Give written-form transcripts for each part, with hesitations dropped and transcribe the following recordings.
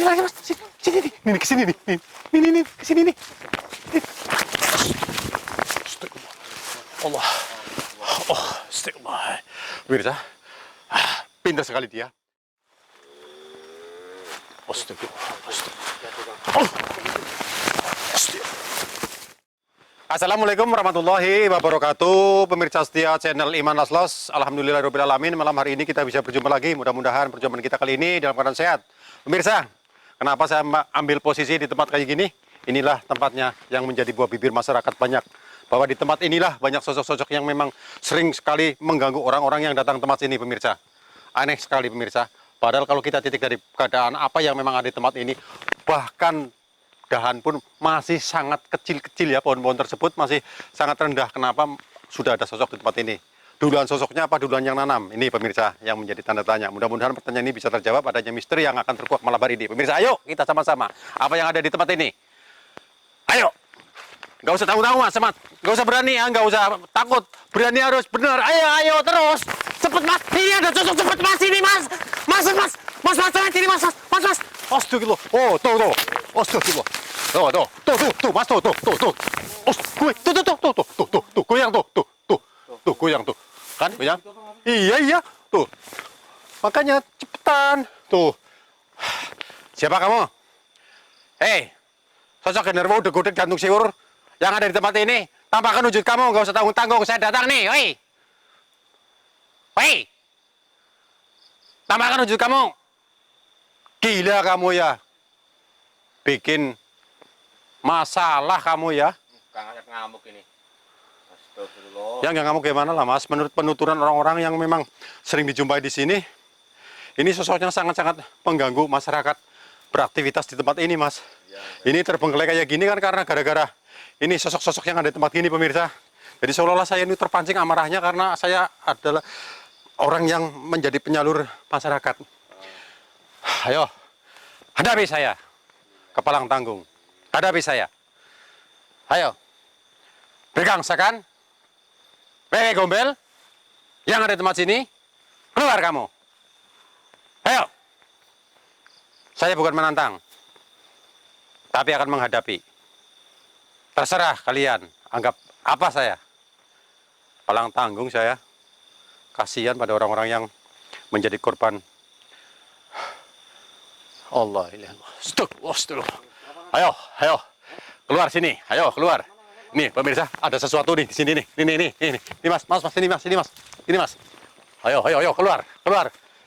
lagi mas, sini nih, ini kesini nih, ini kesini nih. Astagfirullah. Allah. Oh, astagfirullah. Pemirsa, pintar sekali dia. Astagfirullah. Oh. Assalamualaikum warahmatullahi wabarakatuh. Pemirsa setia channel Iman Laslos, alhamdulillahirobbilalamin. Malam hari ini kita bisa berjumpa lagi. Mudah-mudahan perjumpaan kita kali ini dalam keadaan sehat. Pemirsa, kenapa saya ambil posisi di tempat kayak gini? Inilah tempatnya yang menjadi buah bibir masyarakat banyak. Bahwa di tempat inilah banyak sosok-sosok yang memang sering sekali mengganggu orang-orang yang datang tempat sini, pemirsa. Aneh sekali, pemirsa. Padahal kalau kita titik dari keadaan apa yang memang ada di tempat ini, bahkan dahan pun masih sangat kecil-kecil ya, pohon-pohon tersebut masih sangat rendah. Kenapa sudah ada sosok di tempat ini? Duluan sosoknya apa duluan yang nanam? Ini pemirsa yang menjadi tanda tanya. Mudah-mudahan pertanyaan ini bisa terjawab, adanya misteri yang akan terkuak malam hari ini. Pemirsa, ayo kita sama-sama. Apa yang ada di tempat ini? Ayo. Nggak usah tahu-tahu mas, semat. Nggak usah berani ya, nggak usah takut. Berani harus benar. Ayo terus. Cepet mas. Ini ada sosok, cepet mas ini mas. Mas, ini mas. Astagfirullah. Oh, tuh. Astagfirullah. Tuh, mas, tuh. Goyang tuh, goyang tuh. Kan, goyang? Iya, tuh. Makanya cepetan, tuh. Siapa kamu? Hei, sosok genderuwo udah gantung siur yang ada di tempat ini. Tampakkan wujud kamu, nggak usah tanggung-tanggung. Saya datang nih, woi. Tampakkan wujud kamu. Gila kamu ya. Bikin masalah kamu ya. Kang Asep ngamuk ini. Astagfirullah. Ya nggak ngamuk gimana lah mas. Menurut penuturan orang-orang yang memang sering dijumpai di sini, ini sosoknya sangat-sangat mengganggu masyarakat beraktivitas di tempat ini mas. Ini terbengkelai kayak gini kan karena gara-gara ini sosok-sosok yang ada di tempat ini pemirsa. Jadi seolah-olah saya ini terpancing amarahnya karena saya adalah orang yang menjadi penyalur masyarakat. Ayo, hadapi saya. Kepalang tanggung. Hadapi saya. Ayo. Bergangsakan. Wewe gombel. Yang ada di tempat sini. Keluar kamu. Ayo. Saya bukan menantang. Tapi akan menghadapi. Terserah kalian. Anggap apa saya. Palang tanggung saya. Kasihan pada orang-orang yang menjadi korban. Allah ilaha. Astagfirullah. Ayo. Keluar sini. Ayo, keluar. Nih, pemirsa, ada sesuatu nih di sini nih. Ini Mas, ini Mas. Ayo, keluar.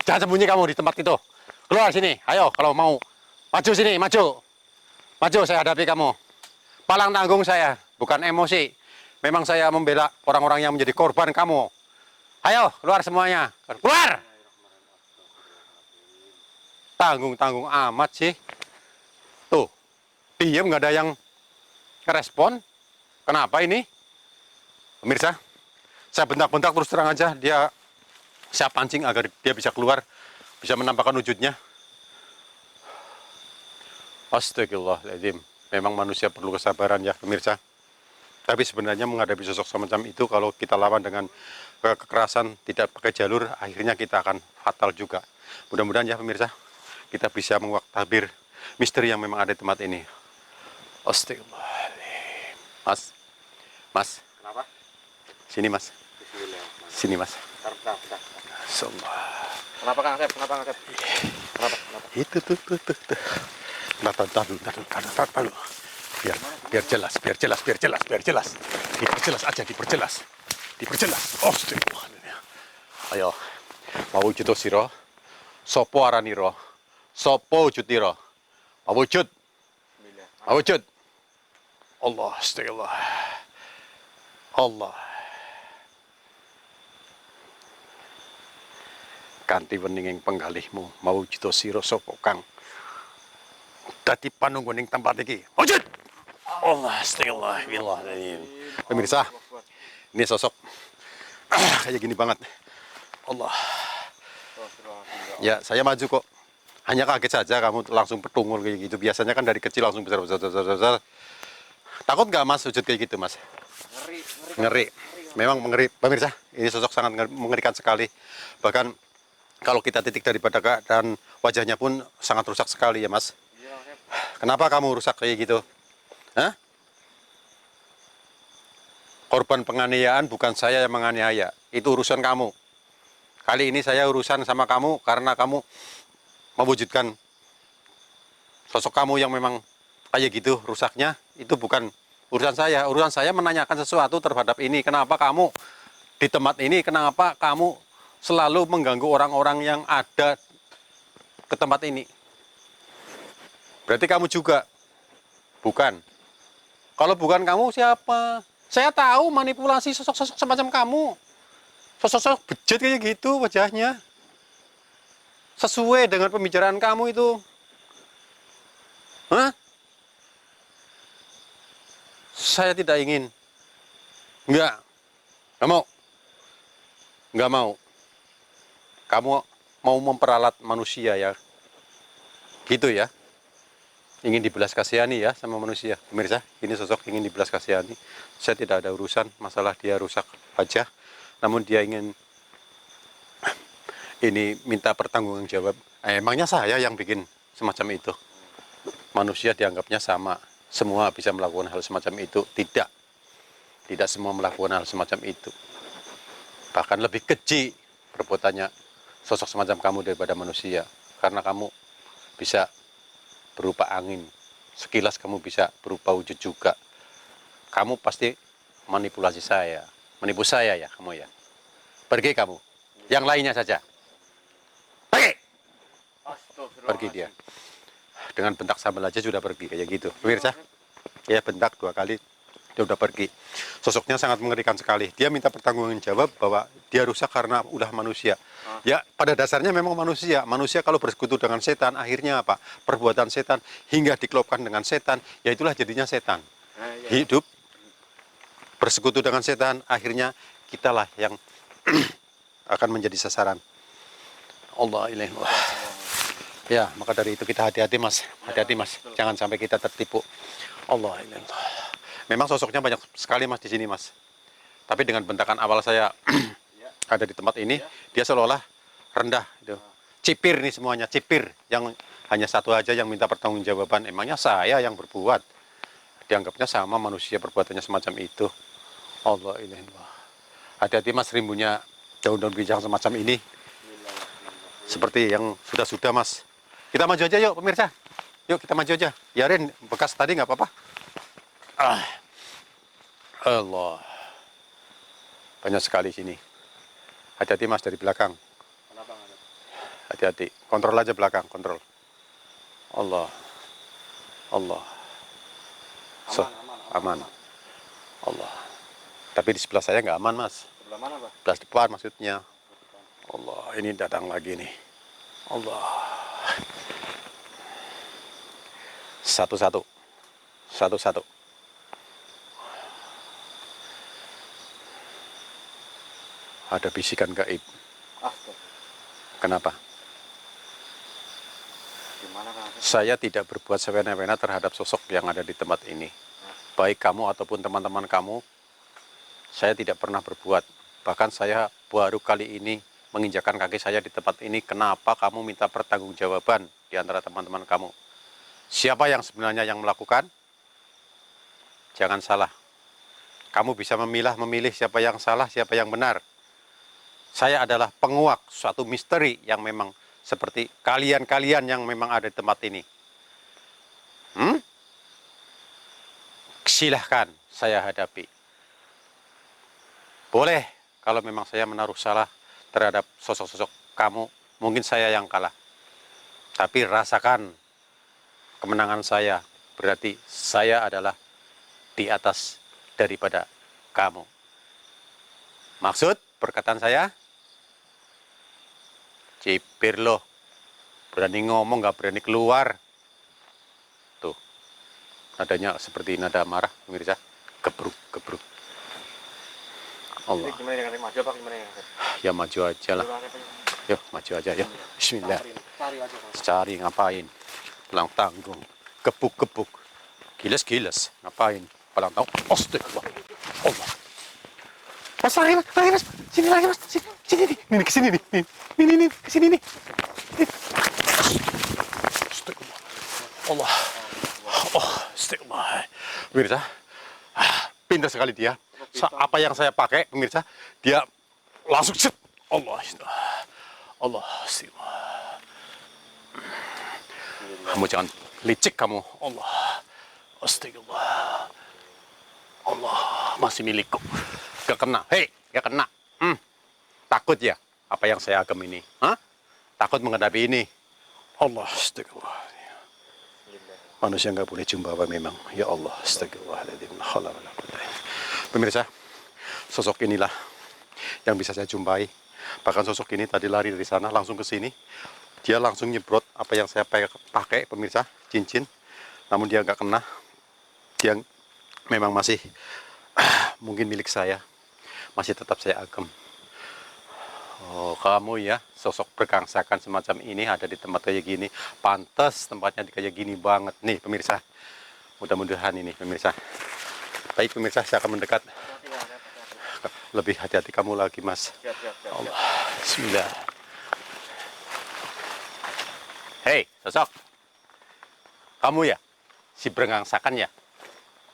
Jangan sembunyi kamu di tempat itu. Keluar sini. Ayo, kalau mau maju sini, maju. Maju, saya hadapi kamu. Palang tanggung saya, bukan emosi. Memang saya membela orang-orang yang menjadi korban kamu. Ayo, keluar semuanya. Keluar. Tanggung amat sih. Tuh, diem nggak ada yang respon. Kenapa ini? Pemirsa, saya bentak-bentak terus terang aja. Saya pancing agar dia bisa keluar, bisa menampakkan wujudnya. Astagfirullahaladzim. Memang manusia perlu kesabaran ya pemirsa. Tapi sebenarnya menghadapi sosok semacam itu, kalau kita lawan dengan kekerasan, tidak pakai jalur, akhirnya kita akan fatal juga. Mudah-mudahan ya pemirsa, kita bisa menguak tabir misteri yang memang ada di tempat ini. Astagfirullahaladzim. Mas. Kenapa? Sini mas. Sini mas. Bentar. Sumpah. Kenapa Kang Asep? Kenapa? Itu tuh. Tahu. Biar jelas. Diperjelas. Astagfirullahaladzim. Ayo. Mau wujud siro. Sopo araniro. Sopo wujudiro. Mawujud. Allah, astagfirullah. Allah. Kanthi weninging penggalihmu mawujud sira sapa kang dadi panungguning tempat iki. Wujud. Allah, astagfirullah. Pemirsa, ini sosok kayak gini banget. Allah. Ya, saya maju kok. Hanya kaget saja kamu langsung petungul kayak gitu. Biasanya kan dari kecil langsung besar. Takut nggak mas wujud kayak gitu mas? Ngeri. Memang mengeri. Pemirsa, ini sosok sangat mengerikan sekali. Bahkan kalau kita titik daripada keadaan wajahnya pun sangat rusak sekali ya mas. Kenapa kamu rusak kayak gitu? Hah? Korban penganiayaan bukan saya yang menganiaya. Itu urusan kamu. Kali ini saya urusan sama kamu karena kamu mewujudkan sosok kamu yang memang kayak gitu rusaknya. Itu bukan urusan saya. Urusan saya menanyakan sesuatu terhadap ini. Kenapa kamu di tempat ini? Kenapa kamu selalu mengganggu orang-orang yang ada ke tempat ini? Berarti kamu juga? Bukan. Kalau bukan kamu siapa? Saya tahu manipulasi sosok-sosok semacam kamu. Sosok-sosok bejat kayak gitu wajahnya. Sesuai dengan pembicaraan kamu itu. Hah? Saya tidak ingin. Enggak. Enggak mau. Enggak mau. Kamu mau memperalat manusia ya. Gitu ya. Ingin dibelas kasihani ya sama manusia. Pemirsa, ini sosok ingin dibelas kasihani. Saya tidak ada urusan masalah dia rusak wajah. Namun dia ingin ini minta pertanggungan jawab. Emangnya saya yang bikin semacam itu? Manusia dianggapnya sama. Semua bisa melakukan hal semacam itu. Tidak. Tidak semua melakukan hal semacam itu. Bahkan lebih keji perbuatannya sosok semacam kamu daripada manusia. Karena kamu bisa berupa angin. Sekilas kamu bisa berupa wujud juga. Kamu pasti manipulasi saya. Menipu saya ya kamu ya. Pergi kamu. Yang lainnya saja. Pergi. Pergi dia. Dengan bentak sambal aja sudah pergi kayak gitu. Pemirsa. Ya bentak 2 kali. Dia udah pergi. Sosoknya sangat mengerikan sekali. Dia minta pertanggungan jawab bahwa dia rusak karena ulah manusia. Ya pada dasarnya memang manusia. Manusia kalau bersekutu dengan setan akhirnya apa? Perbuatan setan hingga dikelopkan dengan setan. Ya itulah jadinya setan. Hidup bersekutu dengan setan akhirnya kitalah yang akan menjadi sasaran. Allah ilahi. Ya maka dari itu kita hati-hati mas. Hati-hati mas. Jangan sampai kita tertipu. Allah ilahi. Memang sosoknya banyak sekali mas di sini mas. Tapi dengan bentakan awal saya ada di tempat ini, dia seolah-olah rendah. Gitu. Cipir nih semuanya, cipir. Yang hanya satu aja yang minta pertanggungjawaban. Emangnya saya yang berbuat. Dianggapnya sama manusia perbuatannya semacam itu. Allah ilahi. Hati-hati mas rimbunya daun-daun bijang semacam ini. Seperti yang sudah-sudah mas. Kita maju aja yuk pemirsa. Yuk kita maju aja. Biarin bekas tadi nggak apa-apa. Allah. Banyak sekali sini. Hati-hati mas dari belakang. Hati-hati. Kontrol aja belakang, kontrol. Allah. Allah. Aman. Allah. Tapi di sebelah saya nggak aman mas. Sebelah mana, Pak? Sebelah depan maksudnya. Allah, ini datang lagi nih. Allah. Satu-satu. Satu-satu. Ada bisikan gaib. Kenapa? Gimana kan? Saya tidak berbuat sewena-wena terhadap sosok yang ada di tempat ini. Baik kamu ataupun teman-teman kamu, saya tidak pernah berbuat. Bahkan saya baru kali ini menginjakan kaki saya di tempat ini. Kenapa kamu minta pertanggungjawaban di antara teman-teman kamu? Siapa yang sebenarnya yang melakukan? Jangan salah. Kamu bisa memilih siapa yang salah, siapa yang benar. Saya adalah penguak suatu misteri yang memang seperti kalian-kalian yang memang ada di tempat ini. Silahkan saya hadapi. Boleh kalau memang saya menaruh salah terhadap sosok-sosok kamu, mungkin saya yang kalah. Tapi rasakan kemenangan saya, berarti saya adalah di atas daripada kamu. Maksud perkataan saya? Cipir loh, berani ngomong nggak berani keluar. Tuh, nadanya seperti nada marah, pemirsa. Gebruk, gebruk. Allah. Gimana dengan maju apa gimana ya? Ya maju aja lah. Yuk, maju aja ya. Bismillah. Cari aja, Pak. Cari ngapain? Pulang tanggung. Gebuk-gebuk. Giles-giles. Ngapain? Pulang tanggung. Astagfirullah. Allah. Mas, lagi mas. Sini lagi mas. Sini nih. Ini kesini nih. Ini kesini nih. Astagfirullah. Allah. Pemirsa, pintar sekali dia. Apa yang saya pakai, pemirsa, dia langsung set. Allah, Allah, astagfirullah. Kamu jangan licik kamu. Allah, astagfirullah. Allah, masih milikku. Gak kena. Hei, gak kena. Takut ya apa yang saya agam ini? Hah? Takut menghadapi ini? Allah, astagfirullah. Manusia nggak boleh jumbawa memang. Ya Allah, astagfirullahaladzim. Pemirsa, sosok inilah yang bisa saya jumpai. Bahkan sosok ini tadi lari dari sana langsung ke sini. Dia langsung nyebrot apa yang saya pakai, pemirsa, cincin. Namun dia nggak kena. Dia memang masih mungkin milik saya. Masih tetap saya agam. Oh, kamu ya, sosok bergangsakan semacam ini ada di tempat kayak gini. Pantas tempatnya kayak gini banget. Nih, pemirsa. Mudah-mudahan ini, pemirsa. Baik, pemirsa, saya akan mendekat. Lebih hati-hati kamu lagi, Mas. Siap. Allah, bismillah. Hei, sosok. Kamu ya? Si bergangsakan ya?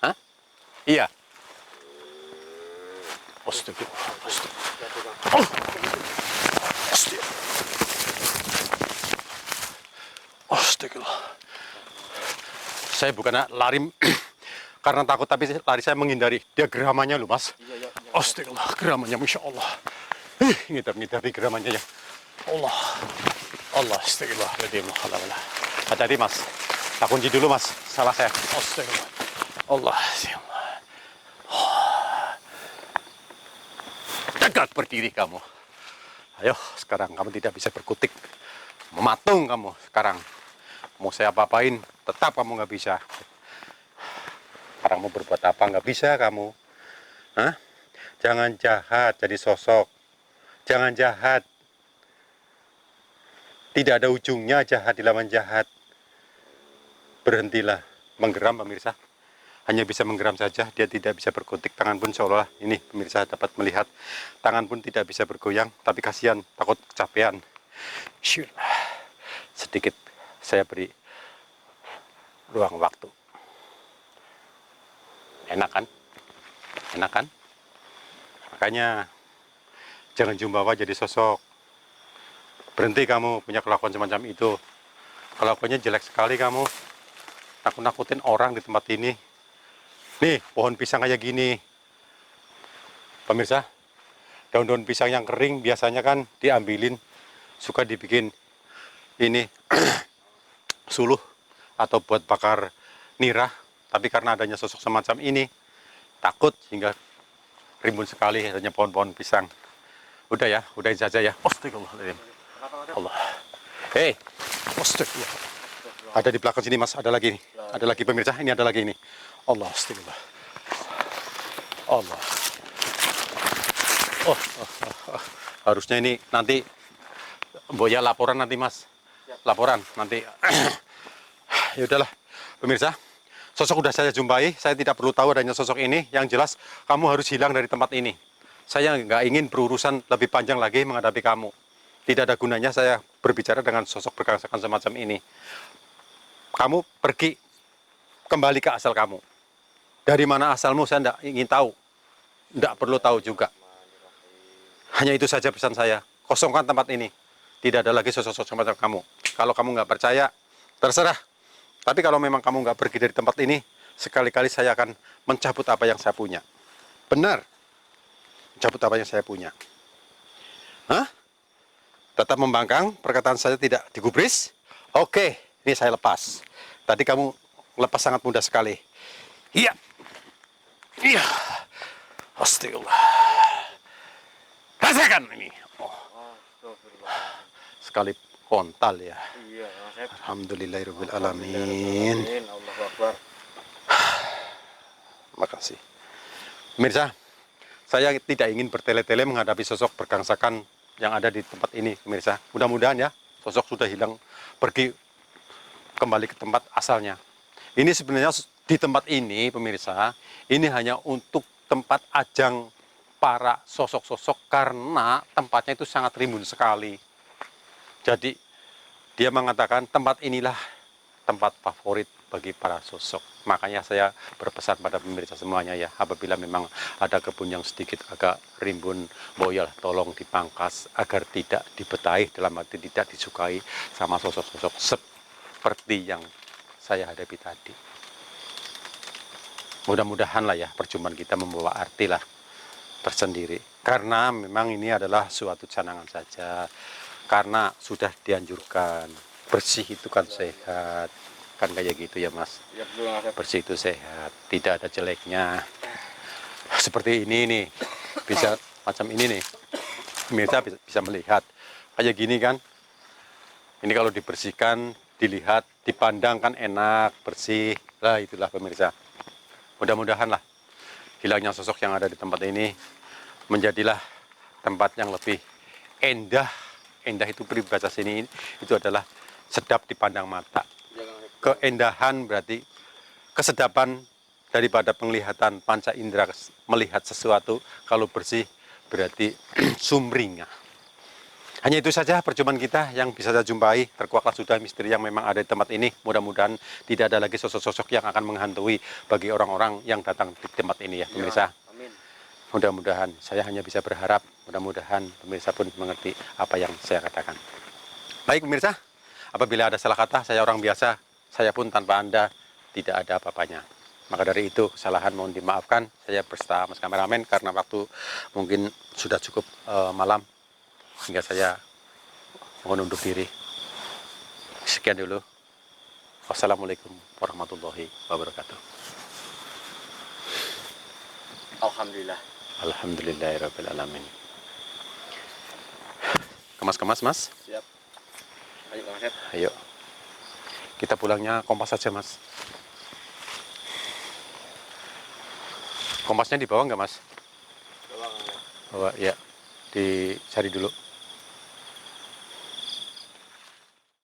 Hah? Iya. Astagfirullah. Astagfirullah. Saya bukan lari karena takut, tapi lari saya menghindari. Dia geramannya loh, Mas. Astagfirullah, geramannya Masya Allah. Ngidap-ngidap di geramannya ya. Allah. Allah, astagfirullah. Hati-hati, Mas. Tak kunci dulu, Mas. Salah saya. Astagfirullah. Allah. Tegak berdiri kamu. Ayo, sekarang kamu tidak bisa berkutik. Mematung kamu sekarang. Mau saya apa-apain, tetap kamu nggak bisa. Sekarang mau berbuat apa, nggak bisa kamu. Hah? Jangan jahat jadi sosok. Jangan jahat. Tidak ada ujungnya jahat dilawan jahat. Berhentilah menggeram, pemirsa. Hanya bisa menggeram saja, dia tidak bisa berkutik. Tangan pun seolah ini pemirsa dapat melihat. Tangan pun tidak bisa bergoyang, tapi kasihan, takut kecapean. Sedikit saya beri ruang waktu. Enak kan? Enak kan? Makanya jangan jumbawa jadi sosok. Berhenti kamu punya kelakuan semacam itu. Kelakuannya jelek sekali kamu. Nakut-nakutin orang di tempat ini. Nih, pohon pisang kayak gini. Pemirsa, daun-daun pisang yang kering biasanya kan diambilin, suka dibikin ini suluh atau buat bakar nirah. Tapi karena adanya sosok semacam ini, takut hingga rimbun sekali adanya pohon-pohon pisang. Udah ya, udahin saja ya. Astagfirullahaladzim. Allah. Hei, astagfirullah. Ada di belakang sini, Mas. Ada lagi nih. Ada lagi, pemirsa. Ini ada lagi nih. Allah, astagfirullah. Allah. Harusnya ini nanti Boya laporan nanti, Mas. Laporan nanti. Ya udahlah, pemirsa. Sosok udah saya jumpai. Saya tidak perlu tahu adanya sosok ini. Yang jelas kamu harus hilang dari tempat ini. Saya nggak ingin berurusan lebih panjang lagi menghadapi kamu. Tidak ada gunanya saya berbicara dengan sosok bergangsakan semacam ini. Kamu pergi kembali ke asal kamu. Dari mana asalmu saya tidak ingin tahu. Tidak perlu tahu juga. Hanya itu saja pesan saya. Kosongkan tempat ini. Tidak ada lagi sosok-sosok semacam kamu. Kalau kamu nggak percaya, terserah. Tapi kalau memang kamu nggak pergi dari tempat ini, sekali-kali saya akan mencabut apa yang saya punya. Benar. Mencabut apa yang saya punya. Hah? Tetap membangkang, perkataan saya tidak digubris. Oke, ini saya lepas. Tadi kamu lepas sangat mudah sekali. Iya. Iya. Astagfirullah. Rasakan ini. Oh. Sekali kontal ya. Iya, Alhamdulillahirabbil alamin. Allahu Akbar. Makasih. Pemirsa, saya tidak ingin bertele-tele menghadapi sosok bergangsakan yang ada di tempat ini, pemirsa. Mudah-mudahan ya, sosok sudah hilang, pergi kembali ke tempat asalnya. Ini sebenarnya di tempat ini, pemirsa, ini hanya untuk tempat ajang para sosok-sosok karena tempatnya itu sangat rimbun sekali. Jadi dia mengatakan tempat inilah tempat favorit bagi para sosok. Makanya saya berpesan pada pemirsa semuanya ya, apabila memang ada kebun yang sedikit agak rimbun, boyal, tolong dipangkas agar tidak dibetahi, dalam arti tidak disukai sama sosok-sosok seperti yang saya hadapi tadi. Mudah-mudahan lah ya perjumpaan kita membawa arti lah tersendiri. Karena memang ini adalah suatu canangan saja. Karena sudah dianjurkan, bersih itu kan sehat. Kan kayak gitu ya Mas. Ya betul Kang Asep. Bersih itu sehat, tidak ada jeleknya. Seperti ini nih, bisa macam ini nih. Pemirsa bisa melihat. Kayak gini kan. Ini kalau dibersihkan, dilihat, dipandang kan enak, bersih. Lah itulah pemirsa. Mudah-mudahan lah hilangnya sosok yang ada di tempat ini menjadilah tempat yang lebih endah. Endah itu peribahasa sini itu adalah sedap dipandang mata. Ya Kang Asep. Keendahan berarti kesedapan daripada penglihatan panca indera melihat sesuatu. Kalau bersih berarti sumringah. Hanya itu saja perjumpaan kita yang bisa saya jumpai. Terkuaklah sudah misteri yang memang ada di tempat ini. Mudah-mudahan tidak ada lagi sosok-sosok yang akan menghantui bagi orang-orang yang datang di tempat ini ya pemirsa. Amin. Mudah-mudahan saya hanya bisa berharap, mudah-mudahan pemirsa pun mengerti apa yang saya katakan. Baik pemirsa, apabila ada salah kata, saya orang biasa, saya pun tanpa Anda tidak ada apa-apanya. Maka dari itu kesalahan mohon dimaafkan. Saya berserta Mas kameramen karena waktu mungkin sudah cukup malam hingga saya mohon undur diri. Sekian dulu. Wassalamualaikum warahmatullahi wabarakatuh. Alhamdulillah. Alhamdulillahirrahmanirrahim. Kemas-kemas Mas. Siap. Ayo Kang Asep. Ayo. Kita pulangnya kompas saja Mas. Kompasnya di bawah nggak Mas? Bawa Kang Asep. Bawa ya. Dicari dulu.